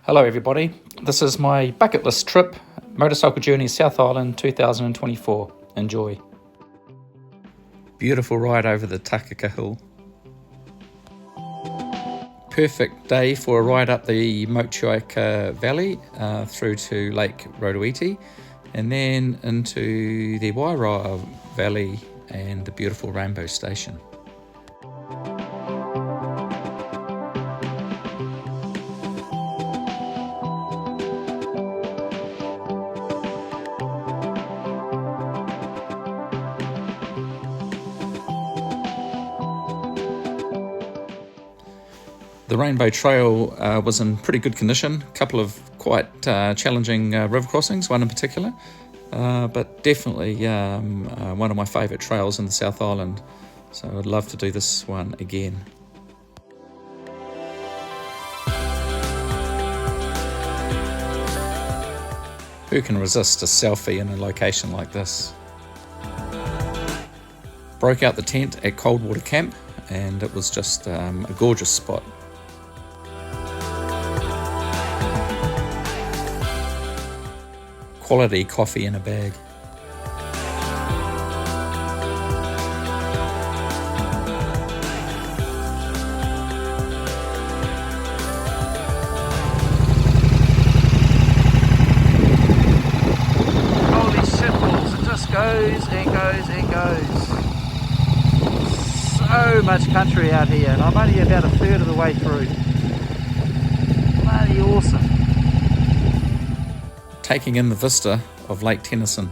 Hello everybody, this is my bucket list trip, motorcycle journey South Island 2024. Enjoy. Beautiful ride over the Takaka Hill. Perfect day for a ride up the Motueka Valley through to Lake Rotoiti and then into the Wairoa Valley and the beautiful Rainbow Station. The Rainbow Trail was in pretty good condition, a couple of quite challenging river crossings, one in particular, but definitely one of my favourite trails in the South Island, so I'd love to do this one again. Who can resist a selfie in a location like this? Broke out the tent at Coldwater Camp and it was just a gorgeous spot. Quality coffee in a bag. Holy shitballs, it just goes and goes and goes. So much country out here and I'm only about a third of the way through. Bloody awesome. Taking in the vista of Lake Tennyson.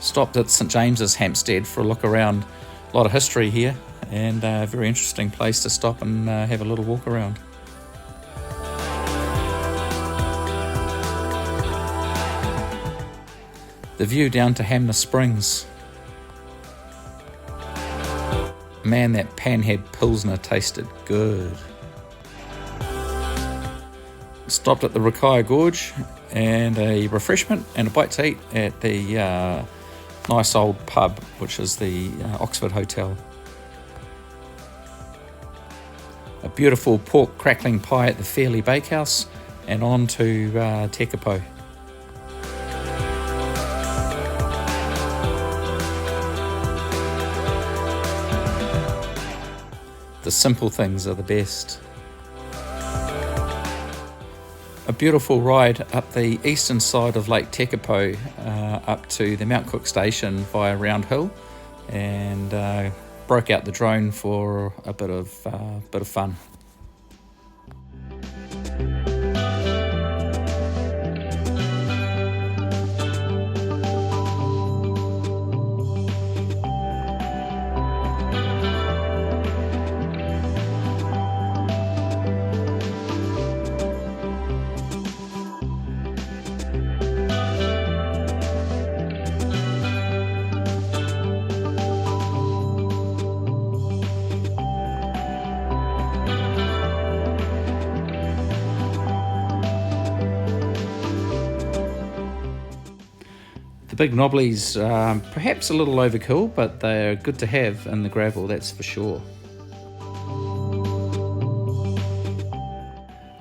Stopped at St James's Hampstead for a look around. A lot of history here and a very interesting place to stop and have a little walk around. The view down to Hamner Springs. Man, that Panhead Pilsner tasted good. Stopped at the Rakaia Gorge and a refreshment and a bite to eat at the nice old pub, which is the Oxford Hotel. A beautiful pork crackling pie at the Fairley Bakehouse and on to Tekapo. The simple things are the best. A beautiful ride up the eastern side of Lake Tekapo up to the Mount Cook station via Round Hill and broke out the drone for a bit of fun. The big knobblies are perhaps a little overkill, but they're good to have in the gravel, that's for sure.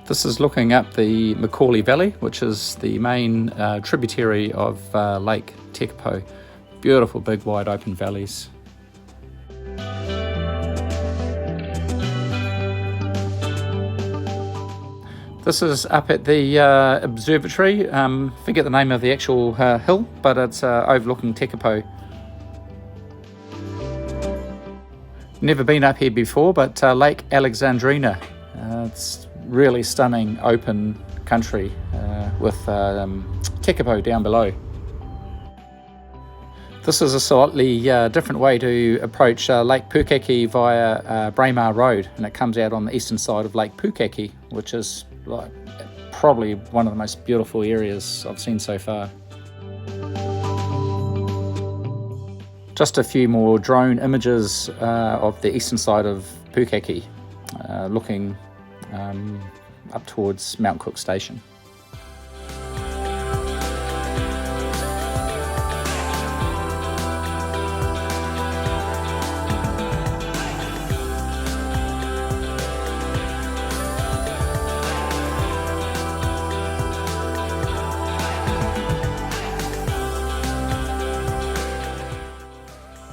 This is looking up the Macaulay Valley, which is the main tributary of Lake Tekapo. Beautiful big wide open valleys. This is up at the observatory. Forget the name of the actual hill, but it's overlooking Tekapo. Never been up here before, but Lake Alexandrina. It's really stunning open country with Tekapo down below. This is a slightly different way to approach Lake Pukaki via Braemar Road, and it comes out on the eastern side of Lake Pukaki, which is probably one of the most beautiful areas I've seen so far. Just a few more drone images of the eastern side of Pukaki, looking up towards Mount Cook Station.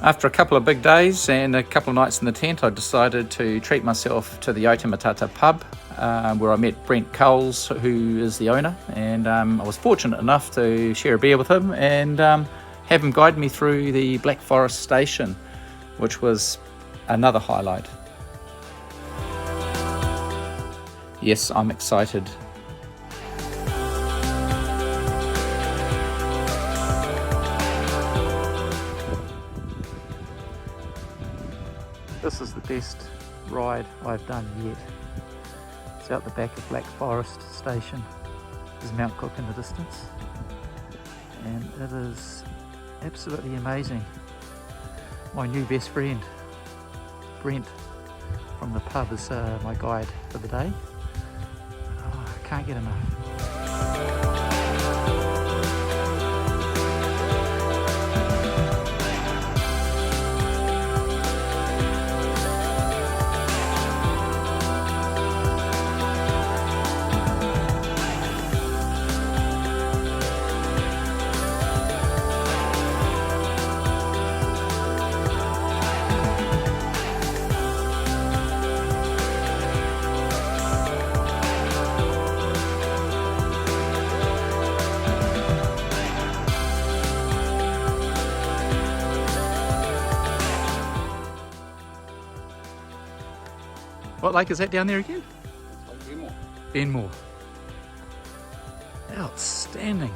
After a couple of big days and a couple of nights in the tent, I decided to treat myself to the Otamatata pub, where I met Brent Coles, who is the owner, and I was fortunate enough to share a beer with him and have him guide me through the Black Forest station, which was another highlight. Yes, I'm excited. This is the best ride I've done yet. It's out the back of Black Forest station. There's Mount Cook in the distance, and it is absolutely amazing. My new best friend, Brent from the pub, is my guide for the day. Oh, I can't get enough. What lake is that down there again? Benmore. Benmore. Outstanding.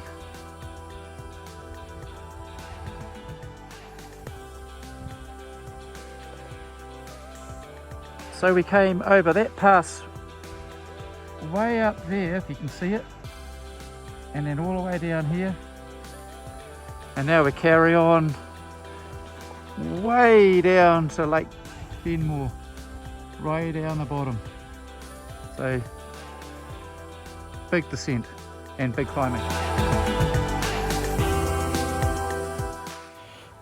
So we came over that pass way up there, if you can see it, and then all the way down here, and now we carry on way down to Lake Benmore, right down the bottom. So big descent and big climbing.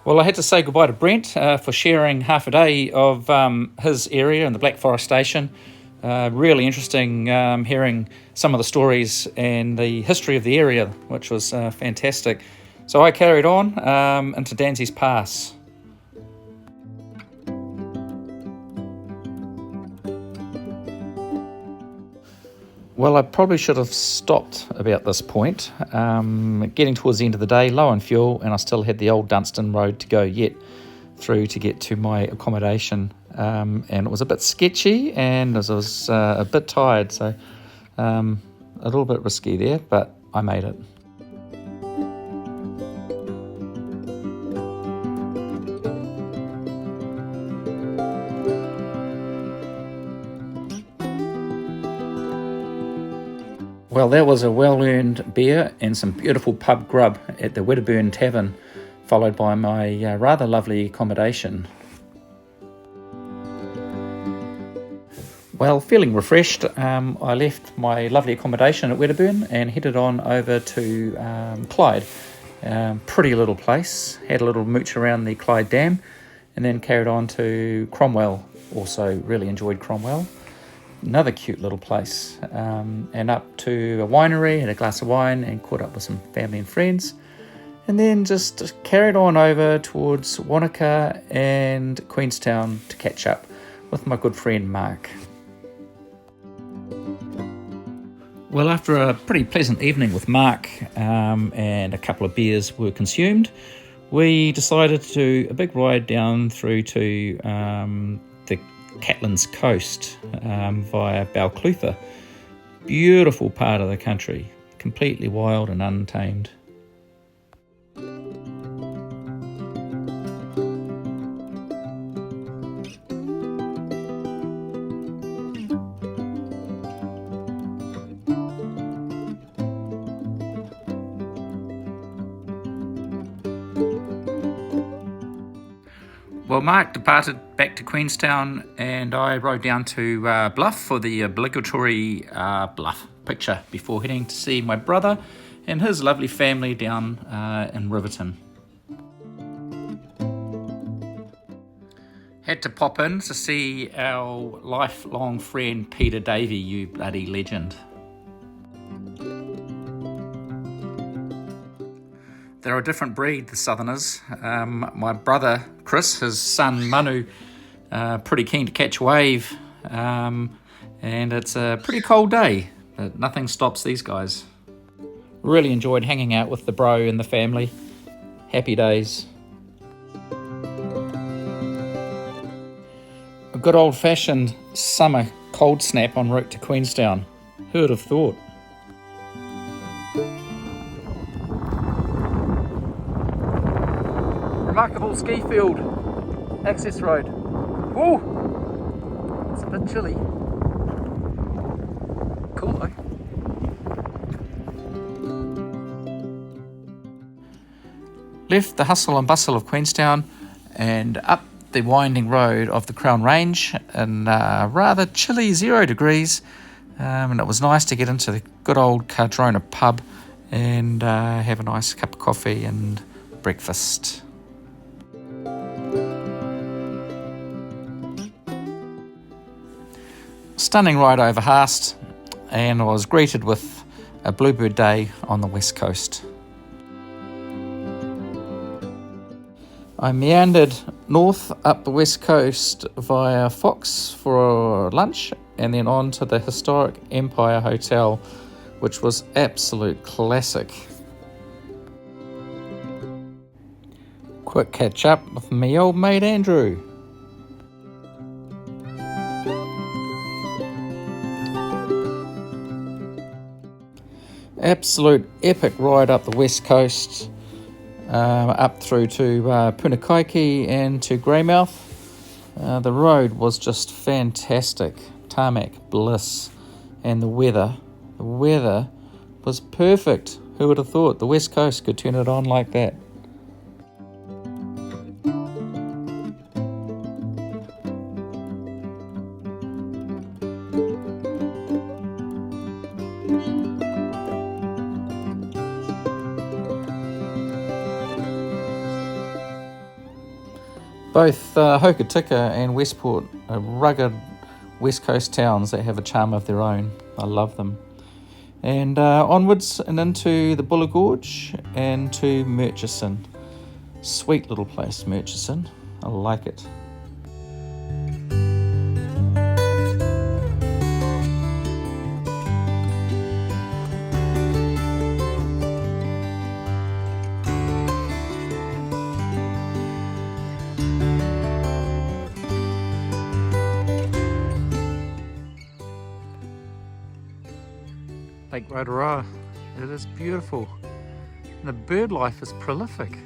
Well, I had to say goodbye to Brent for sharing half a day of his area in the Black Forest station. Really interesting hearing some of the stories and the history of the area, which was fantastic. So I carried on into Danseys Pass. Well, I probably should have stopped about this point. Getting towards the end of the day, low on fuel, and I still had the old Dunstan road to go yet through to get to my accommodation. And it was a bit sketchy, and I was a bit tired, so a little bit risky there, but I made it. Well, that was a well-earned beer and some beautiful pub grub at the Wedderburn Tavern, followed by my rather lovely accommodation. Well, feeling refreshed, I left my lovely accommodation at Wedderburn and headed on over to Clyde. Pretty little place, had a little mooch around the Clyde Dam, and then carried on to Cromwell. Also really enjoyed Cromwell. Another cute little place, and up to a winery, had a glass of wine and caught up with some family and friends, and then just carried on over towards Wanaka and Queenstown to catch up with my good friend Mark. Well, after a pretty pleasant evening with Mark and a couple of beers were consumed, we decided to do a big ride down through to the Catlins coast via Balclutha. Beautiful part of the country, completely wild and untamed. Well, Mark departed back to Queenstown and I rode down to Bluff for the obligatory Bluff picture before heading to see my brother and his lovely family down in Riverton. Had to pop in to see our lifelong friend Peter Davey, you bloody legend. They're a different breed, the Southerners. My brother Chris, his son Manu, pretty keen to catch a wave, and it's a pretty cold day, but nothing stops these guys. Really enjoyed hanging out with the bro and the family. Happy days. A good old-fashioned summer cold snap en route to Queenstown. Who'd have thought? Remarkable ski field, access road. Woo! It's a bit chilly. Cool though. Left the hustle and bustle of Queenstown and up the winding road of the Crown Range in rather chilly 0 degrees, and it was nice to get into the good old Cardrona pub and have a nice cup of coffee and breakfast. Stunning ride over Haast, and I was greeted with a bluebird day on the west coast. I meandered north up the west coast via Fox for lunch and then on to the historic Empire Hotel, which was absolute classic. Quick catch up with me old mate Andrew. Absolute epic ride up the west coast. Up through to Punakaiki and to Greymouth. The road was just fantastic, tarmac bliss, and the weather was perfect. Who would have thought the west coast could turn it on like that? Both Hokitika and Westport are rugged west coast towns that have a charm of their own. I love them. And onwards and into the Buller Gorge and to Murchison. Sweet little place, Murchison. I like it. Lake Rotoiti, it is beautiful, and the bird life is prolific.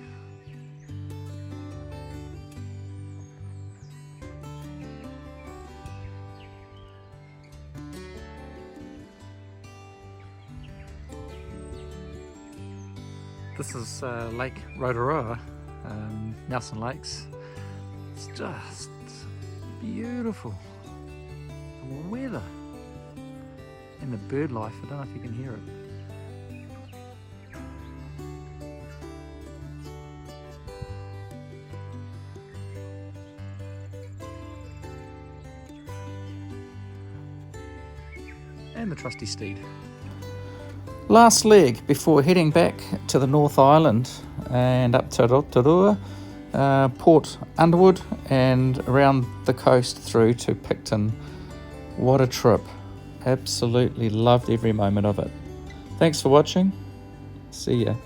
This is Lake Rotoiti, Nelson Lakes. It's just beautiful. The weather. And the bird life, I don't know if you can hear it. And the trusty steed. Last leg before heading back to the North Island and up to Rotorua, Port Underwood and around the coast through to Picton. What a trip. Absolutely loved every moment of it. Thanks for watching. See ya.